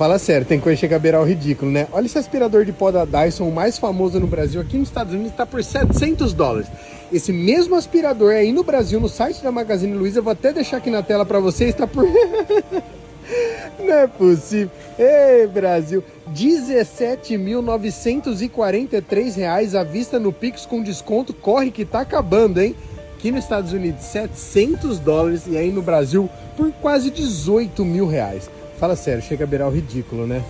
fala sério, tem coisa que chega a beirar o ridículo, né? Olha esse aspirador de pó da Dyson, o mais famoso no Brasil, aqui nos Estados Unidos está por $700. Esse mesmo aspirador aí no Brasil, no site da Magazine Luiza, eu vou até deixar aqui na tela para vocês, está por... Não é possível. Ei, Brasil, R$17.943 à vista no Pix com desconto. Corre que tá acabando, hein? Aqui nos Estados Unidos, $700 e aí no Brasil por quase R$18.000. Fala sério, chega a beirar o ridículo, né?